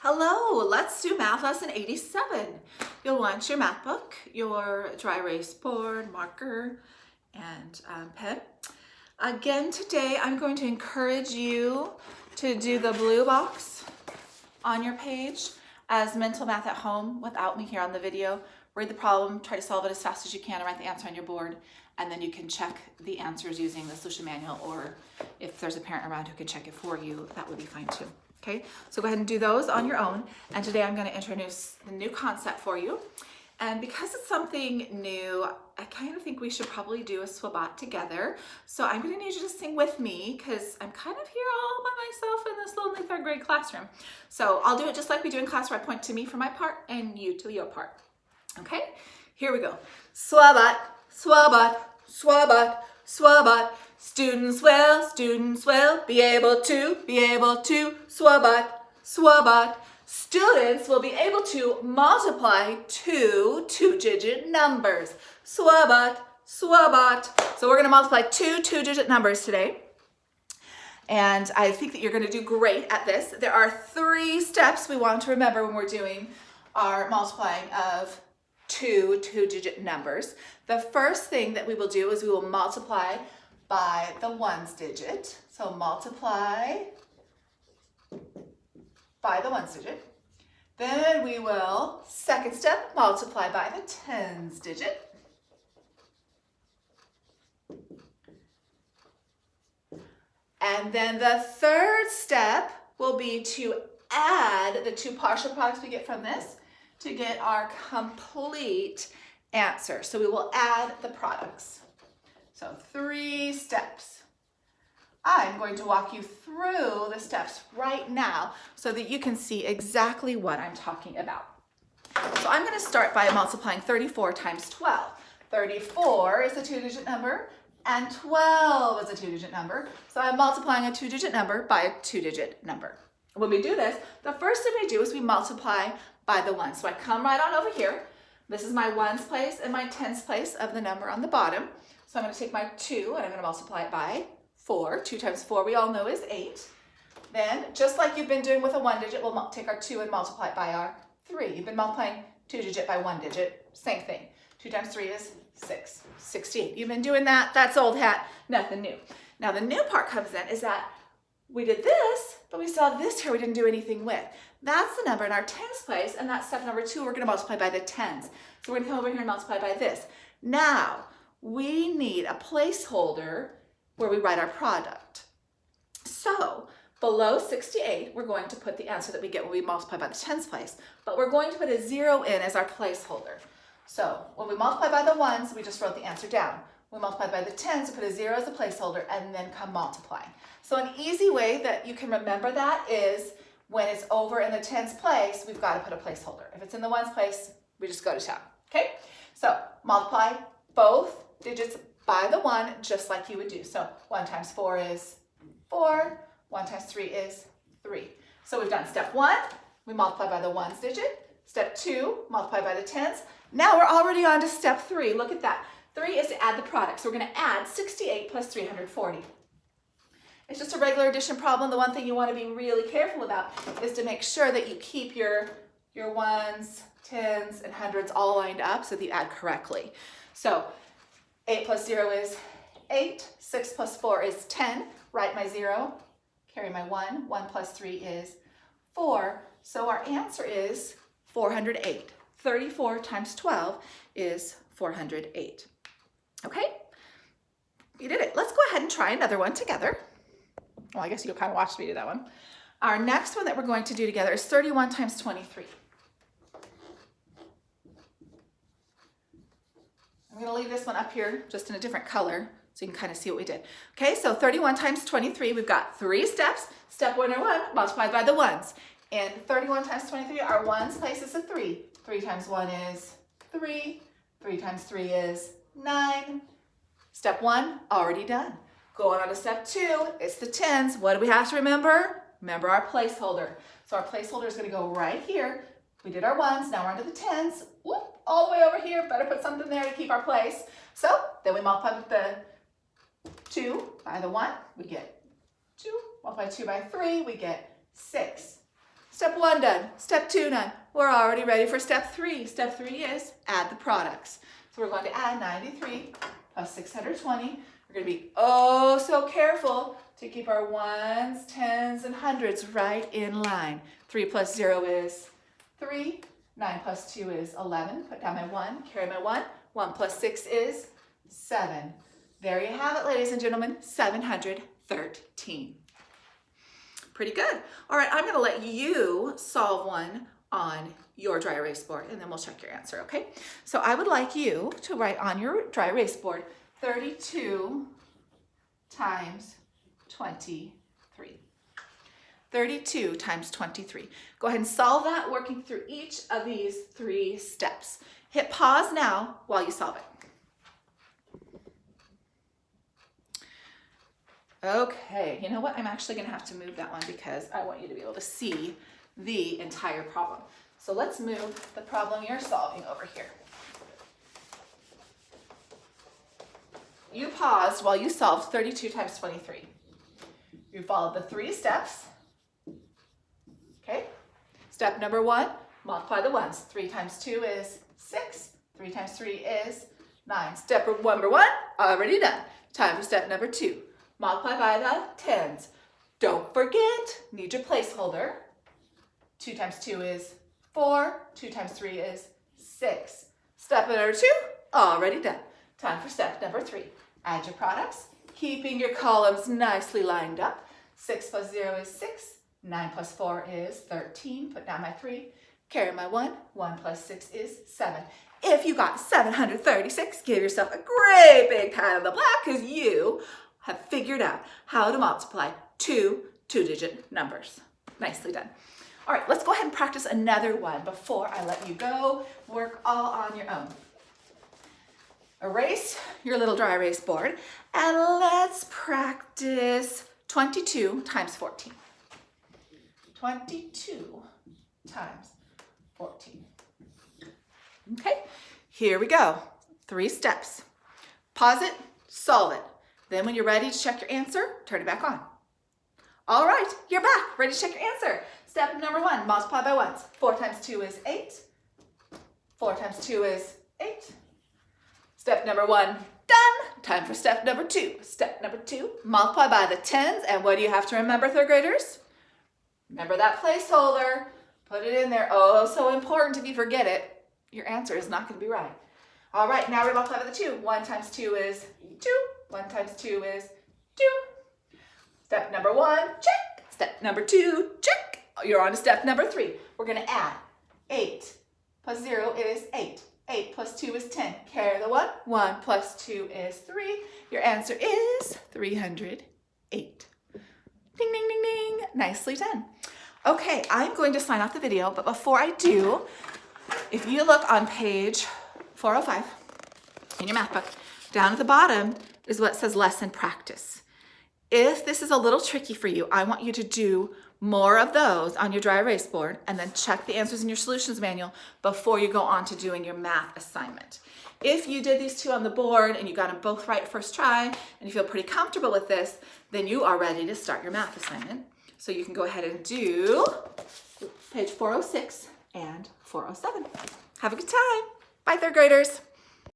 Hello, let's do math lesson 87. You'll want your math book, your dry erase board, marker, and pen. Again, today I'm going to encourage you to do the blue box on your page as mental math at home without me here on the video. Read the problem, try to solve it as fast as you can, and write the answer on your board, and then you can check the answers using the solution manual, or if there's a parent around who can check it for you, that would be fine too. Okay, so go ahead and do those on your own. And today I'm going to introduce the new concept for you. And because it's something new, I kind of think we should probably do a SWABOT together. So I'm going to need you to sing with me because I'm kind of here all by myself in this lonely third grade classroom. So I'll do it just like we do in class where I point to me for my part and you to your part. Okay, here we go. SWABOT, SWABOT, SWABOT, SWABOT. Students will be able to SWABOT, SWABOT. Students will be able to multiply two-digit numbers. SWABOT, SWABOT. So we're going to multiply two-digit numbers today. And I think that you're going to do great at this. There are 3 steps we want to remember when we're doing our multiplying of two-digit numbers. The first thing that we will do is we will multiply by the ones digit. So multiply by the ones digit. Then we will, second step, multiply by the tens digit. And then the third step will be to add the 2 partial products we get from this to get our complete answer. So we will add the products. So 3 steps. I'm going to walk you through the steps right now so that you can see exactly what I'm talking about. So I'm going to start by multiplying 34 times 12. 34 is a 2-digit number and 12 is a 2-digit number. So I'm multiplying a 2-digit number by a 2-digit number. When we do this, the first thing we do is we multiply by the ones. So I come right on over here. This is my ones place and my tens place of the number on the bottom. So I'm going to take my 2 and I'm going to multiply it by 4. 2 times 4 we all know is 8. Then, just like you've been doing with a 1-digit, we'll take our 2 and multiply it by our 3. You've been multiplying 2-digit by 1-digit, same thing. 2 times 3 is 6, 68. You've been doing that, that's old hat, nothing new. Now the new part comes in is that we did this, but we still have this here we didn't do anything with. That's the number in our tens place, and that's step number 2, we're going to multiply by the tens. So we're going to come over here and multiply by this. Now, we need a placeholder where we write our product. So below 68, we're going to put the answer that we get when we multiply by the tens place, but we're going to put a 0 in as our placeholder. So when we multiply by the ones, we just wrote the answer down. We multiply by the tens, we put a 0 as a placeholder, and then come multiplying. So an easy way that you can remember that is when it's over in the tens place, we've got to put a placeholder. If it's in the ones place, we just go to town. Okay? So multiply both digits by the 1 just like you would do. So 1 times 4 is 4, 1 times 3 is 3. So we've done step 1, we multiply by the ones digit. Step 2, multiply by the tens. Now we're already on to step 3. Look at that. 3 is to add the product. So we're going to add 68 plus 340. It's just a regular addition problem. The one thing you want to be really careful about is to make sure that you keep your ones, tens, and hundreds all lined up so that you add correctly. So 8 plus 0 is 8. 6 plus 4 is 10. Write my 0. Carry my 1. 1 plus 3 is 4. So our answer is 408. 34 times 12 is 408. Okay? You did it. Let's go ahead and try another one together. Well, I guess you'll kind of watch me do that one. Our next one that we're going to do together is 31 times 23. I'm going to leave this one up here just in a different color so you can kind of see what we did. Okay, so 31 times 23, we've got 3 steps. Step 1 multiplied by the ones. In 31 times 23, our ones place is a 3. 3 times 1 is 3. 3 times 3 is 9. Step 1, already done. Going on to step 2, it's the tens. What do we have to remember? Remember our placeholder. So our placeholder is going to go right here. We did our ones, now we're on to the tens. Whoop, all the way over here. Better put something there to keep our place. So then we multiply with the 2 by the 1, we get 2. Multiply 2 by 3, we get 6. Step Step 1 done. Step 2 done. We're already ready for step 3. Step 3 is add the products. So we're going to add 93 plus 620. We're going to be oh so careful to keep our ones, tens, and hundreds right in line. 3 plus 0 is 3. 9 plus 2 is 11. Put down my 1, carry my 1. 1 plus 6 is 7. There you have it, ladies and gentlemen, 713. Pretty good. All right, I'm going to let you solve one on your dry erase board, and then we'll check your answer, okay? So I would like you to write on your dry erase board 32 times 23. 32 times 23. Go ahead and solve that, working through each of these 3 steps. Hit pause now while you solve it. Okay, you know what? I'm actually going to have to move that one because I want you to be able to see the entire problem. So let's move the problem you're solving over here. You paused while you solved 32 times 23. You followed the 3 steps. Okay? Step number 1, multiply the ones. 3 times 2 is 6. 3 times 3 is 9. Step number 1, already done. Time for step number 2. Multiply by the tens. Don't forget, need your placeholder. 2 times 2 is 4. 2 times 3 is 6. Step number 2, already done. Time for step number 3. Add your products, keeping your columns nicely lined up. 6 plus 0 is 6. 9 plus 4 is 13. Put down my 3. Carry my 1. 1 plus 6 is 7. If you got 736, give yourself a great big pat on the back because you have figured out how to multiply 2 two-digit numbers. Nicely done. All right, let's go ahead and practice another one before I let you go work all on your own. Erase your little dry erase board and let's practice 22 times 14. 22 times 14. Okay, here we go. 3 steps. Pause it, solve it. Then when you're ready to check your answer, turn it back on. All right, you're back. Ready to check your answer. Step number 1, multiply by ones. 4 times 2 is 8. 4 times 2 is 8. Step number 1, done. Time for step number 2. Step number 2, multiply by the tens. And what do you have to remember, 3rd graders? Remember that placeholder. Put it in there. Oh, so important. If you forget it, your answer is not going to be right. All right, now we multiply by the 2. 1 times 2 is 2. 1 times 2 is 2. Step number 1, check. Step number 2, check. You're on to step number 3. We're going to add 8 plus 0 is 8. 8 plus 2 is 10. Carry the 1. 1 plus 2 is 3. Your answer is 308. Ding, ding, ding, ding. Nicely done. Okay, I'm going to sign off the video, but before I do, if you look on page 405 in your math book, down at the bottom is what says lesson practice. If this is a little tricky for you, I want you to do more of those on your dry erase board and then check the answers in your solutions manual before you go on to doing your math assignment. If you did these 2 on the board and you got them both right first try and you feel pretty comfortable with this, then you are ready to start your math assignment. So you can go ahead and do page 406 and 407. Have a good time. Bye, 3rd graders.